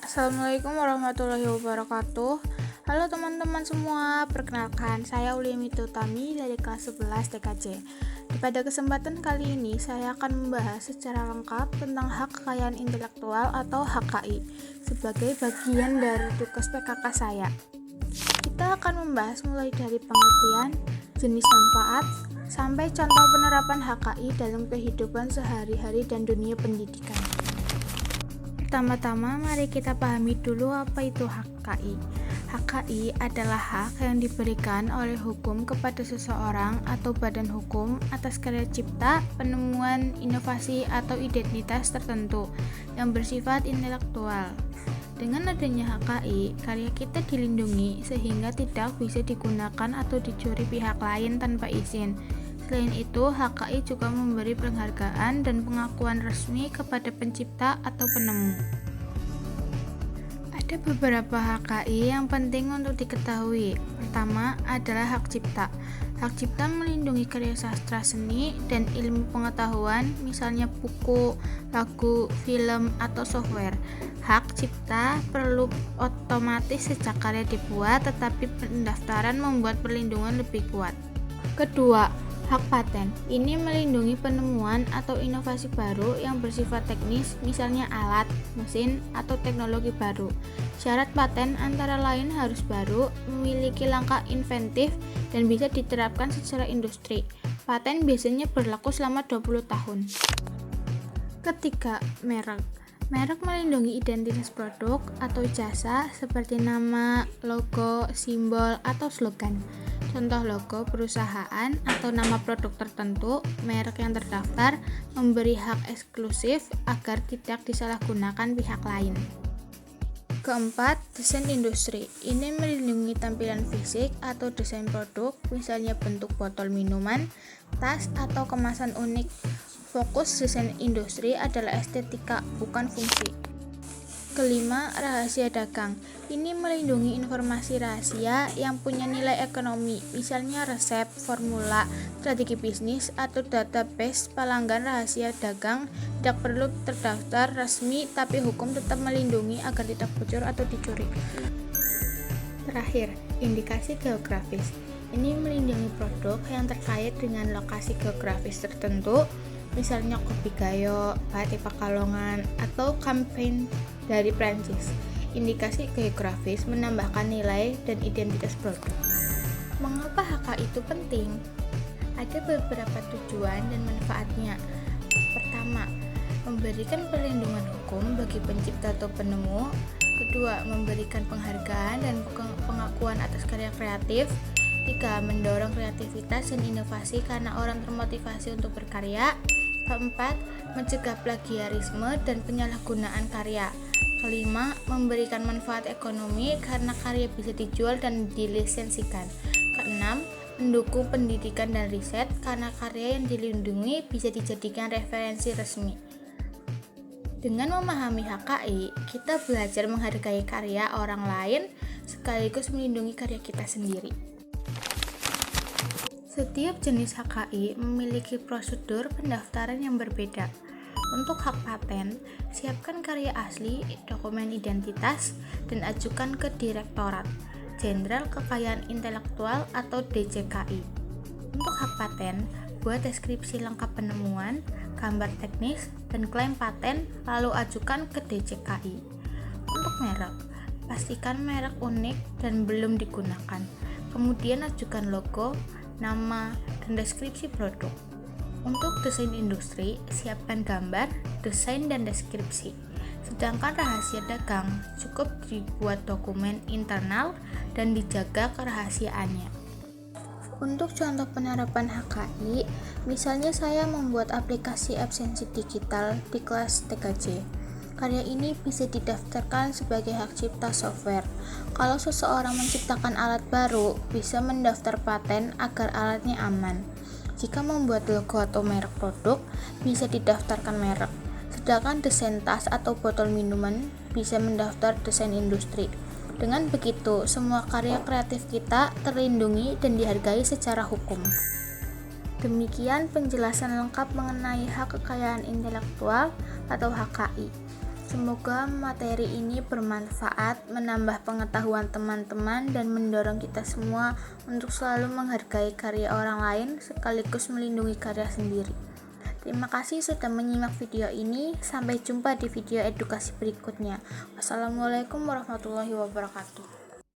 Assalamualaikum warahmatullahi wabarakatuh. Halo teman-teman semua, perkenalkan saya Uliami Utami dari kelas 11 TKJ. Pada kesempatan kali ini saya akan membahas secara lengkap tentang hak kekayaan intelektual atau HKI sebagai bagian dari tugas PKK saya. Kita akan membahas mulai dari pengertian, jenis manfaat, sampai contoh penerapan HKI dalam kehidupan sehari-hari dan dunia pendidikan. Pertama-tama, mari kita pahami dulu apa itu HKI. HKI adalah hak yang diberikan oleh hukum kepada seseorang atau badan hukum atas karya cipta, penemuan, inovasi, atau identitas tertentu yang bersifat intelektual. Dengan adanya HKI, karya kita dilindungi sehingga tidak bisa digunakan atau dicuri pihak lain tanpa izin. Selain itu, HKI juga memberi penghargaan dan pengakuan resmi kepada pencipta atau penemu. Ada beberapa HKI yang penting untuk diketahui. Pertama adalah hak cipta. Hak cipta melindungi karya sastra seni dan ilmu pengetahuan, misalnya buku, lagu, film, atau software. Hak cipta perlu otomatis sejak karya dibuat, tetapi pendaftaran membuat perlindungan lebih kuat. Kedua, hak paten. Ini melindungi penemuan atau inovasi baru yang bersifat teknis, misalnya alat, mesin, atau teknologi baru. Syarat paten antara lain harus baru, memiliki langkah inventif, dan bisa diterapkan secara industri. Paten biasanya berlaku selama 20 tahun. Ketiga, merek. Merek melindungi identitas produk atau jasa seperti nama, logo, simbol, atau slogan. Contoh logo perusahaan atau nama produk tertentu, merek yang terdaftar memberi hak eksklusif agar tidak disalahgunakan pihak lain. Keempat, desain industri. Ini melindungi tampilan fisik atau desain produk, misalnya bentuk botol minuman, tas, atau kemasan unik. Fokus desain industri adalah estetika, bukan fungsi. Kelima, rahasia dagang. Ini melindungi informasi rahasia yang punya nilai ekonomi, misalnya resep, formula, strategi bisnis, atau database pelanggan. Rahasia dagang tidak perlu terdaftar resmi, tapi hukum tetap melindungi agar tidak bocor atau dicuri. Terakhir, indikasi geografis. Ini melindungi produk yang terkait dengan lokasi geografis tertentu, misalnya kopi Gayo, batik Pekalongan, atau kampanye dari Prancis. Indikasi geografis menambahkan nilai dan identitas produk. Mengapa HKI itu penting? Ada beberapa tujuan dan manfaatnya. Pertama, memberikan perlindungan hukum bagi pencipta atau penemu. Kedua, memberikan penghargaan dan pengakuan atas karya kreatif. Tiga, mendorong kreativitas dan inovasi karena orang termotivasi untuk berkarya. Keempat, mencegah plagiarisme dan penyalahgunaan karya. Kelima, memberikan manfaat ekonomi karena karya bisa dijual dan dilisensikan. Keenam, mendukung pendidikan dan riset karena karya yang dilindungi bisa dijadikan referensi resmi. Dengan memahami HKI, kita belajar menghargai karya orang lain sekaligus melindungi karya kita sendiri. Setiap jenis HKI memiliki prosedur pendaftaran yang berbeda. Untuk hak paten, siapkan karya asli, dokumen identitas, dan ajukan ke Direktorat Jenderal Kekayaan Intelektual atau DJKI. Untuk hak paten, buat deskripsi lengkap penemuan, gambar teknis, dan klaim paten, lalu ajukan ke DJKI. Untuk merek, pastikan merek unik dan belum digunakan. Kemudian ajukan logo, nama, dan deskripsi produk. Untuk desain industri, siapkan gambar, desain, dan deskripsi. Sedangkan rahasia dagang, cukup dibuat dokumen internal dan dijaga kerahasiaannya. Untuk contoh penerapan HKI, misalnya saya membuat aplikasi absensi digital di kelas TKJ. Karya ini bisa didaftarkan sebagai hak cipta software. Kalau seseorang menciptakan alat baru, bisa mendaftar paten agar alatnya aman. Jika membuat logo atau merek produk, bisa didaftarkan merek. Sedangkan desain tas atau botol minuman bisa mendaftar desain industri. Dengan begitu, semua karya kreatif kita terlindungi dan dihargai secara hukum. Demikian penjelasan lengkap mengenai hak kekayaan intelektual atau HKI. Semoga materi ini bermanfaat, menambah pengetahuan teman-teman, dan mendorong kita semua untuk selalu menghargai karya orang lain sekaligus melindungi karya sendiri. Terima kasih sudah menyimak video ini. Sampai jumpa di video edukasi berikutnya. Wassalamualaikum warahmatullahi wabarakatuh.